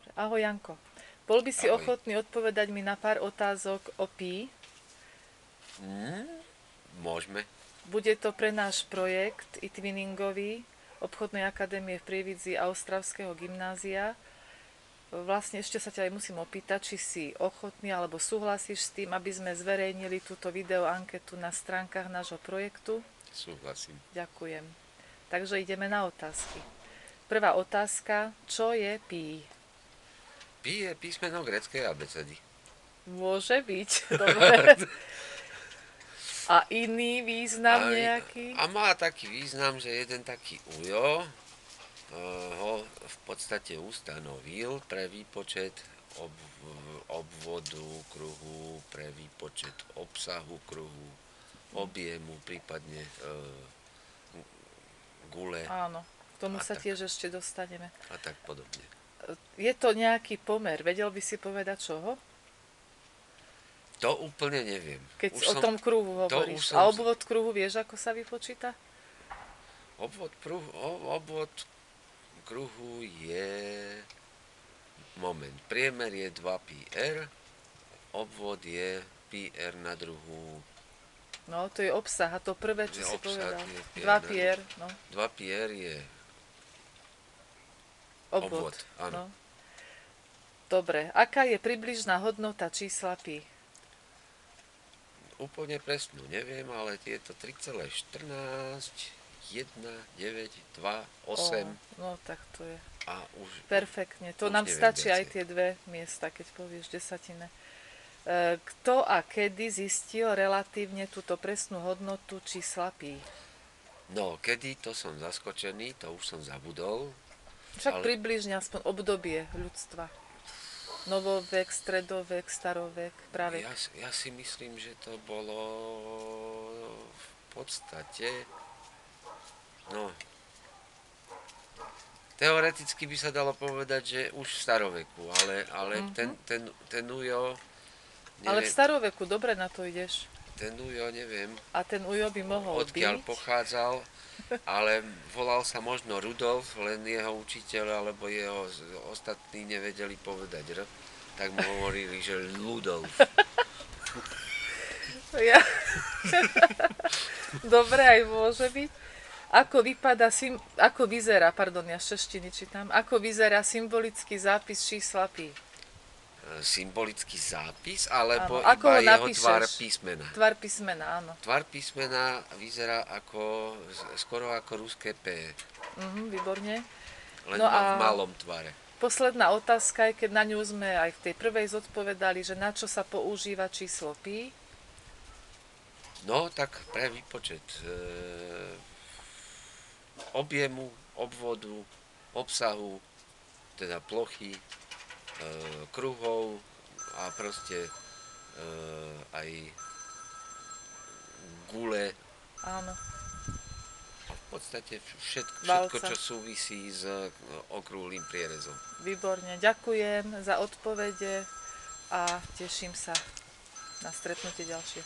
Dobre. Ahoj Janko. Bol by si Ahoj. ochotný odpovedať mi na pár otázok o pí? Mm, môžeme. Bude to pre náš projekt e-twinningový obchodnej akadémie v Prievidzi a Ostravského gymnázia. Vlastne ešte sa ťa aj musím opýtať, či si ochotný alebo súhlasíš s tým, aby sme zverejnili túto videoanketu na stránkach nášho projektu. Súhlasím. Ďakujem. Takže ideme na otázky. Prvá otázka, čo je pí? Pi je písmeno gréckej abecedy. Môže byť, dobre. A iný význam A, nejaký? a má taký význam, že jeden taký ujo ho v podstate ustanovil pre výpočet obvodu kruhu, pre výpočet obsahu kruhu, objemu, prípadne gule Áno, k tomu a sa tak, tiež ešte dostaneme. a tak podobne. Je to nejaký pomer, vedel by si povedať čoho? To úplne neviem. Keď o tom kruhu hovoríš. A obvod kruhu vieš, ako sa vypočíta? Obvod kruhu je... Moment. Priemer je 2πr, obvod je πr na druhú. No, to je obsah. A to prvé, čo si Obsah povedal. je 2 pier, no. 2πr je Obvod. obvod, áno. No. Dobre, aká je približná hodnota čísla pi? Úplne presnú neviem, ale je to 3,14, 1, 9, 2, 8 No, tak to je a už... perfektne. To už nám neviem stačí viacej. aj tie dve miesta, keď povieš desatine. Kto a kedy zistil relatívne túto presnú hodnotu čísla pi? No, kedy, to som zaskočený, to už som zabudol. Však Ale- približne aspoň obdobie ľudstva. Novovek, stredovek, starovek, pravek. Ja si myslím, že to bolo v podstate, no, teoreticky by sa dalo povedať, že už v staroveku, ale ten ujo, Ale v neviem, staroveku dobre na to ideš. neviem, A ten ujo by mohol odkiaľ byť. pochádzal, ale volal sa možno Rudolf, len jeho učiteľ alebo jeho ostatní nevedeli povedať R, tak mu hovorili, že Ludolf. Ja. Dobre, aj môže byť. Ako vyzerá, pardon, ja z češtiny čítam, ako vyzerá symbolický zápis čísla pi? Symbolický zápis, alebo Áno, ako iba ho jeho napíšeš? tvar písmena. Tvar písmena, áno. Tvar písmena vyzerá skoro ako ruské P, Výborne. len No v a malom tvare. posledná otázka, aj keď na ňu sme aj v tej prvej zodpovedali, že na čo sa používa číslo pi? No, tak pre výpočet objemu, obvodu, obsahu, teda plochy, kruhov a proste aj gule. Áno. V podstate všetko, Valca. čo súvisí s okrúhlym prierezom. Výborne, ďakujem za odpovede a teším sa na stretnutie ďalšie.